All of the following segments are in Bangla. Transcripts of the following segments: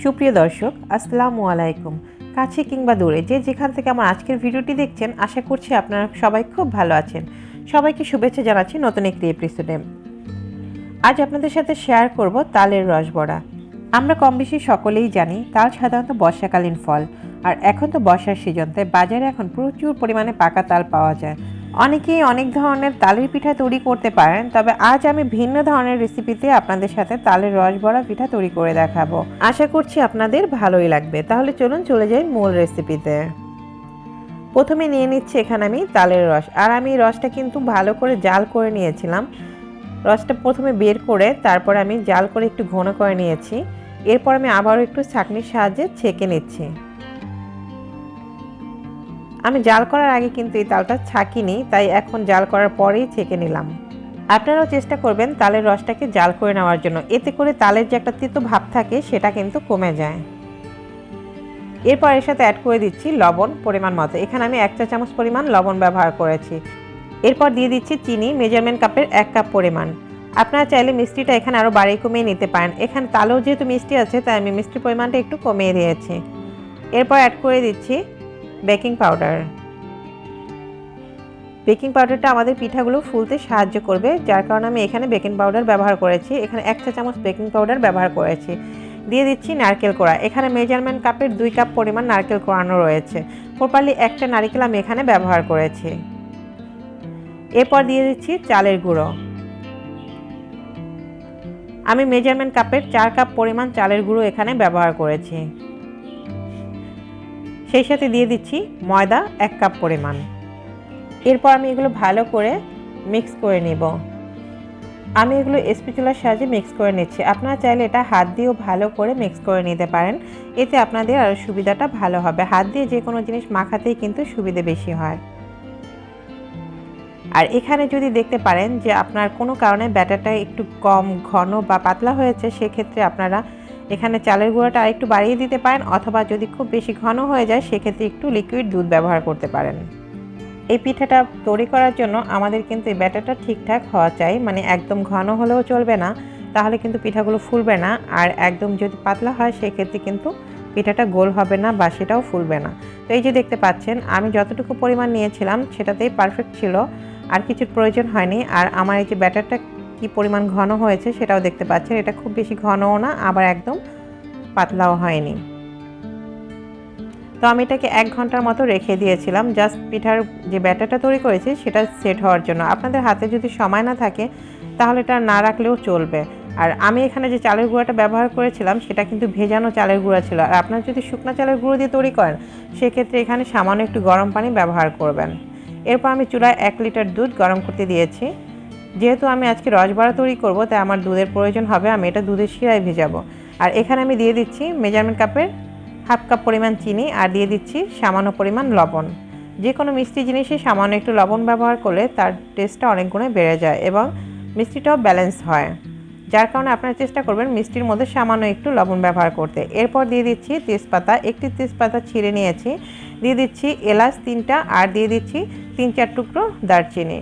সুপ্রিয় দর্শক, আসসালামু আলাইকুম। কাছে কিংবা দূরে যে যেখান থেকে আমার আজকের ভিডিওটি দেখছেন, আশা করছি আপনারা সবাই খুব ভালো আছেন। সবাইকে শুভেচ্ছা জানাচ্ছি নতুন একটি এপিসোডে। আজ আপনাদের সাথে শেয়ার করব তালের রসবড়া। আমরা কম বেশি সকলেই জানি তাল সাধারণত বর্ষাকালীন ফল, আর এখন তো বর্ষার সিজন, তাই বাজারে এখন প্রচুর পরিমাণে পাকা তাল পাওয়া যায়। অনেকেই অনেক ধরনের তালের পিঠা তৈরি করতে পারেন, তবে আজ আমি ভিন্ন ধরনের রেসিপিতে আপনাদের সাথে তালের রসবড়া পিঠা তৈরি করে দেখাবো। আশা করছি আপনাদের ভালোই লাগবে। তাহলে চলুন চলে যাই মূল রেসিপিতে। প্রথমে নিয়ে নিচ্ছি এখানে আমি তালের রস, আর আমি রসটা কিন্তু ভালো করে জাল করে নিয়েছিলাম। রসটা প্রথমে বের করে তারপর আমি জাল করে একটু ঘন করে নিয়েছি। এরপর আমি আবারও একটু ছাঁকনির সাহায্যে ছেঁকে নিচ্ছি। আমি জাল করার আগে কিন্তু এই তালটা ছাঁকিনি, তাই এখন জাল করার পরেই ছেঁকে নিলাম। আপনারাও চেষ্টা করবেন তালের রসটাকে জাল করে নেওয়ার জন্য, এতে করে তালের যে একটা তিতো ভাব থাকে সেটা কিন্তু কমে যায়। এরপর এর সাথে অ্যাড করে দিচ্ছি লবণ পরিমাণ মতো। এখানে আমি 1 চা চামচ পরিমাণ লবণ ব্যবহার করেছি। এরপর দিয়ে দিচ্ছি চিনি, মেজারমেন্ট কাপের 1 কাপ পরিমাণ। আপনারা চাইলে মিষ্টিটা এখানে আরও বাড়িয়ে কমিয়ে নিতে পারেন। এখানে তালেও যেহেতু মিষ্টি আছে, তাই আমি মিষ্টির পরিমাণটা একটু কমিয়ে দিয়েছি। এরপর অ্যাড করে দিচ্ছি বেকিং পাউডার। বেকিং পাউডারটা আমাদের পিঠাগুলো ফুলতে সাহায্য করবে, যার কারণে আমি এখানে বেকিং পাউডার ব্যবহার করেছি। এখানে 1 চা চামচ বেকিং পাউডার ব্যবহার করেছি। দিয়ে দিচ্ছি নারকেল কোড়া। এখানে মেজারমেন্ট কাপের 2 কাপ পরিমাণ নারকেল কোড়ানো রয়েছে। প্রপারলি একটা নারকেল আমি এখানে ব্যবহার করেছি। এরপর দিয়ে দিচ্ছি চালের গুঁড়ো। আমি মেজারমেন্ট কাপের 4 কাপ পরিমাণ চালের গুঁড়ো এখানে ব্যবহার করেছি। সেই সাথে দিয়ে দিচ্ছি ময়দা 1 কাপ পরিমাণ। এরপর আমি এগুলো ভালো করে মিক্স করে নেব। আমি এগুলো স্প্যাচুলার সাহায্যে মিক্স করে নিচ্ছি। আপনারা চাইলে এটা হাত দিয়েও ভালো করে মিক্স করে নিতে পারেন, এতে আপনাদের আরও সুবিধাটা ভালো হবে। হাত দিয়ে যে কোনো জিনিস মাখাতেই কিন্তু সুবিধে বেশি হয়। আর এখানে যদি দেখতে পারেন যে আপনার কোনো কারণে ব্যাটারটা একটু কম ঘন বা পাতলা হয়েছে, সেক্ষেত্রে আপনারা এখানে চালের গুঁড়োটা আরেকটু বাড়িয়ে দিতে পারেন, অথবা যদি খুব বেশি ঘন হয়ে যায় সেক্ষেত্রে একটু লিকুইড দুধ ব্যবহার করতে পারেন। এই পিঠাটা তৈরি করার জন্য আমাদের কিন্তু এই ব্যাটারটা ঠিকঠাক হওয়া চাই, মানে একদম ঘন হলেও চলবে না, তাহলে কিন্তু পিঠাগুলো ফুলবে না। আর একদম যদি পাতলা হয় সেক্ষেত্রে কিন্তু পিঠাটা গোল হবে না বা সেটাও ফুলবে না। তো এই যে দেখতে পাচ্ছেন আমি যতটুকু পরিমাণ নিয়েছিলাম সেটাতেই পারফেক্ট ছিল, আর কিছুর প্রয়োজন হয়নি। আর আমার এই যে ব্যাটারটা কি পরিমাণ ঘন হয়েছে সেটাও দেখতে পাচ্ছেন। এটা খুব বেশি ঘনও না, আবার একদম পাতলাও হয়নি। তো আমি এটাকে 1 ঘন্টার মতো রেখে দিয়েছিলাম, জাস্ট পিঠার যে ব্যাটারটা তৈরি করেছি সেটা সেট হওয়ার জন্য। আপনাদের হাতে যদি সময় না থাকে তাহলে এটা না রাখলেও চলবে। আর আমি এখানে যে চালের গুঁড়োটা ব্যবহার করেছিলাম সেটা কিন্তু ভেজানো চালের গুঁড়া ছিল। আর আপনারা যদি শুকনো চালের গুঁড়ো দিয়ে তৈরি করেন সেক্ষেত্রে এখানে সামান্য একটু গরম পানি ব্যবহার করবেন। এরপর আমি চুলায় 1 লিটার দুধ গরম করতে দিয়েছি। যেহেতু আমি আজকে রসবড়া তৈরি করব, তাই আমার দুধের প্রয়োজন হবে। আমি এটা দুধের শিরায় ভেজাবো। আর এখানে আমি দিয়ে দিচ্ছি মেজারমেন্ট কাপের 1/2 কাপ পরিমাণ চিনি, আর দিয়ে দিচ্ছি সামান্য পরিমাণ লবণ। যে কোনো মিষ্টি জিনিসে সামান্য একটু লবণ ব্যবহার করলে তার টেস্টটা অনেক গুণে বেড়ে যায় এবং মিষ্টিটাও ব্যালেন্স হয়, যার কারণে আপনারা চেষ্টা করবেন মিষ্টির মধ্যে সামান্য একটু লবণ ব্যবহার করতে। এরপর দিয়ে দিচ্ছি তেজপাতা, একটি তেজপাতা ছিঁড়ে নিয়েছি। দিয়ে দিচ্ছি এলাচ 3টা, আর দিয়ে দিচ্ছি 3-4 টুকরো দারচিনি।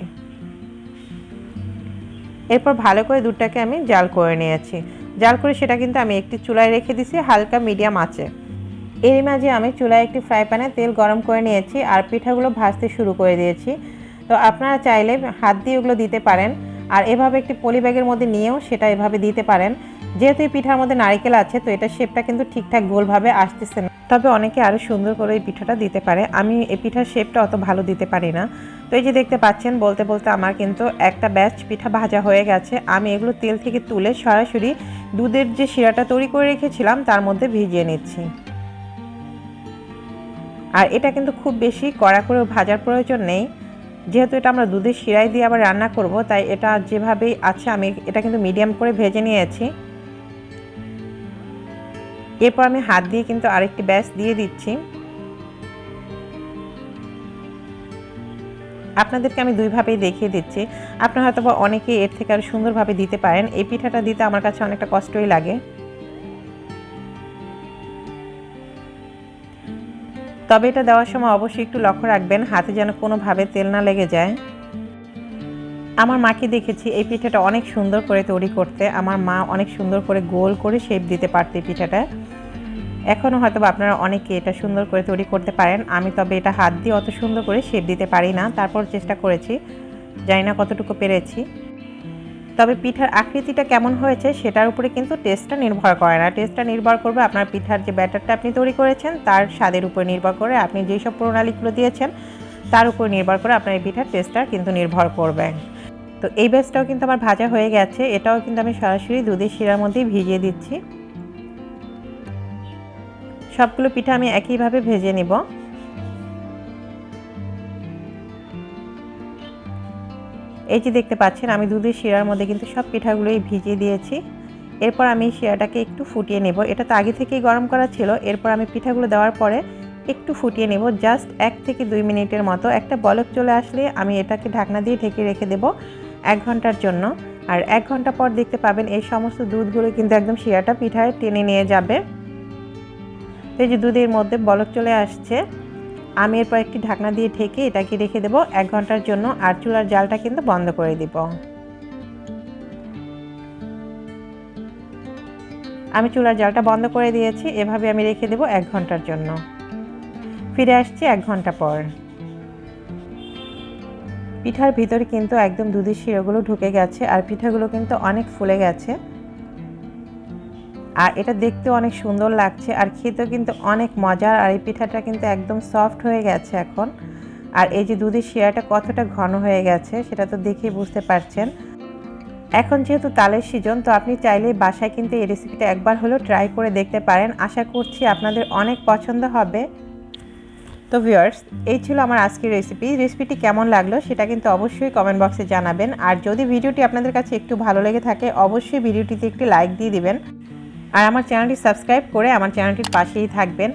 এরপর ভালো করে দুধটাকে আমি জাল করে নিয়েছি। জাল করে সেটা কিন্তু আমি একটি চুলায় রেখে দিয়েছি হালকা মিডিয়াম আঁচে। এরই মাঝে আমি চুলায় একটি ফ্রাই প্যানে তেল গরম করে নিয়েছি, আর পিঠাগুলো ভাজতে শুরু করে দিয়েছি। তো আপনারা চাইলে হাত দিয়ে ওগুলো দিতে পারেন, আর এভাবে একটি পলি ব্যাগের মধ্যে নিয়েও সেটা এভাবে দিতে পারেন। যেহেতু এই পিঠার মধ্যে নারকেল আছে, তো এটা শেপটা কিন্তু ঠিকঠাক গোলভাবে আসতেছে না, তবে অনেকে আরও সুন্দর করে এই পিঠাটা দিতে পারে। আমি এই পিঠার শেপটা অত ভালো দিতে পারি না। তো এই যে দেখতে পাচ্ছেন বলতে বলতে আমার কিন্তু একটা ব্যাচ পিঠা ভাজা হয়ে গেছে। আমি এগুলো তেল থেকে তুলে সরাসরি দুধের যে শিরাটা তৈরি করে রেখেছিলাম তার মধ্যে ভিজিয়ে নিচ্ছি। আর এটা কিন্তু খুব বেশি কড়া করে ভাজার প্রয়োজন নেই, যেহেতু এটা আমরা দুধের শিরায় দিয়ে আবার রান্না করব, তাই এটা যেভাবেই আছে আমি এটা কিন্তু মিডিয়াম করে ভেজে নিয়েছি। এরপর আমি হাত দিয়ে কিন্তু আরেকটি ব্যাচ দিয়ে দিচ্ছি। আপনাদেরকে আমি দুইভাবেই দেখিয়ে দিচ্ছি। আপনারা হয়তো বা অনেকে এর থেকে আরও সুন্দরভাবে দিতে পারেন। এই পিঠাটা দিতে আমার কাছে অনেকটা কষ্টই লাগে, তবে এটা দেওয়ার সময় অবশ্যই একটু লক্ষ্য রাখবেন হাতে যেন কোনোভাবে তেল না লেগে যায়। আমার মাকে দেখেছি এই পিঠাটা অনেক সুন্দর করে তৈরি করতে। আমার মা অনেক সুন্দর করে গোল করে শেপ দিতে পারত এই পিঠাটা। এখনও হয়তো আপনারা অনেকে এটা সুন্দর করে তৈরি করতে পারেন। আমি তবে এটা হাত দিয়ে অত সুন্দর করে শেপ দিতে পারি না, তারপর চেষ্টা করেছি, জানি না কতটুকু পেরেছি। তবে পিঠার আকৃতিটা কেমন হয়েছে সেটার উপরে কিন্তু টেস্টটা নির্ভর করে না, টেস্টটা নির্ভর করবে আপনার পিঠার যে ব্যাটারটা আপনি তৈরি করেছেন তার স্বাদের উপর নির্ভর করে, আপনি যেসব প্রণালীগুলো দিয়েছেন তার উপর নির্ভর করে আপনার এই পিঠার টেস্টটা কিন্তু নির্ভর করবে। তো এই ব্যাচটাও কিন্তু আমার ভাজা হয়ে গেছে, এটাও কিন্তু আমি সরাসরি দুধের শিরার মধ্যেই ভিজিয়ে দিচ্ছি। সবগুলো পিঠা আমি একইভাবে ভেজে নিব। এই যে দেখতে পাচ্ছেন আমি দুধের শিরার মধ্যে কিন্তু সব পিঠাগুলোই ভিজিয়ে দিয়েছি। এরপর আমি শিরাটাকে একটু ফুটিয়ে নেব, এটা তো আগে থেকেই গরম করা ছিল। এরপর আমি পিঠাগুলো দেওয়ার পরে একটু ফুটিয়ে নেব, জাস্ট 1 থেকে 2 মিনিটের মতো। একটা বলক চলে আসলে আমি এটাকে ঢাকনা দিয়ে ঢেকে রেখে দেব 1 ঘন্টার জন্য। আর 1 ঘন্টা পর দেখতে পাবেন এই সমস্ত দুধগুলো কিন্তু একদম শিরাটা পিঠায় টেনে নিয়ে যাবে। এই যে দুধের মধ্যে বলক চলে আসছে, আমি এরপর একটি ঢাকনা দিয়ে ঢেকে এটাকে রেখে দেব 1 ঘন্টার জন্য। আর চুলার জালটা কিন্তু বন্ধ করে দিব। আমি চুলার জালটা বন্ধ করে দিয়েছি, এভাবে আমি রেখে দেব 1 ঘন্টার জন্য। ফিরে আসছি 1 ঘন্টা পর। পিঠার ভিতরে কিন্তু একদম দুধের শিরাগুলো ঢুকে গেছে আর পিঠাগুলো কিন্তু অনেক ফুলে গেছে। আর এটা দেখতে অনেক সুন্দর লাগছে আর খেতেও কিন্তু অনেক মজার। আর এই পিঠাটা কিন্তু একদম সফট হয়ে গেছে এখন। আর এই যে দুধের শিরাটা কতটা ঘন হয়ে গেছে সেটা তো দেখেই বুঝতে পারছেন। এখন যেহেতু তালের সিজন, তো আপনি চাইলে বাসায় কিন্তু এই রেসিপিটা একবার হলেও ট্রাই করে দেখতে পারেন। আশা করছি আপনাদের অনেক পছন্দ হবে। তো ভিউয়ার্স, এই ছিল আমার আজকের রেসিপিটি কেমন লাগলো সেটা কিন্তু অবশ্যই কমেন্ট বক্সে জানাবেন। আর যদি ভিডিওটি আপনাদের কাছে একটু ভালো লেগে থাকে অবশ্যই ভিডিওটিতে একটি লাইক দিয়ে দিবেন। আর আমার চ্যানেলটি সাবস্ক্রাইব করে আমার চ্যানেলটির পাশেই থাকবেন।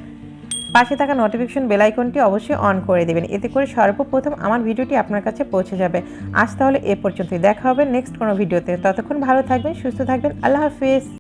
পাশে থাকা নোটিফিকেশন বেল আইকনটি অবশ্যই অন করে দেবেন, এতে করে সর্বপ্রথম আমার ভিডিওটি আপনার কাছে পৌঁছে যাবে। আজ তাহলে এ পর্যন্তই, দেখা হবে নেক্সট কোনো ভিডিওতে। ততক্ষণ ভালো থাকবেন, সুস্থ থাকবেন। আল্লাহ হাফিজ।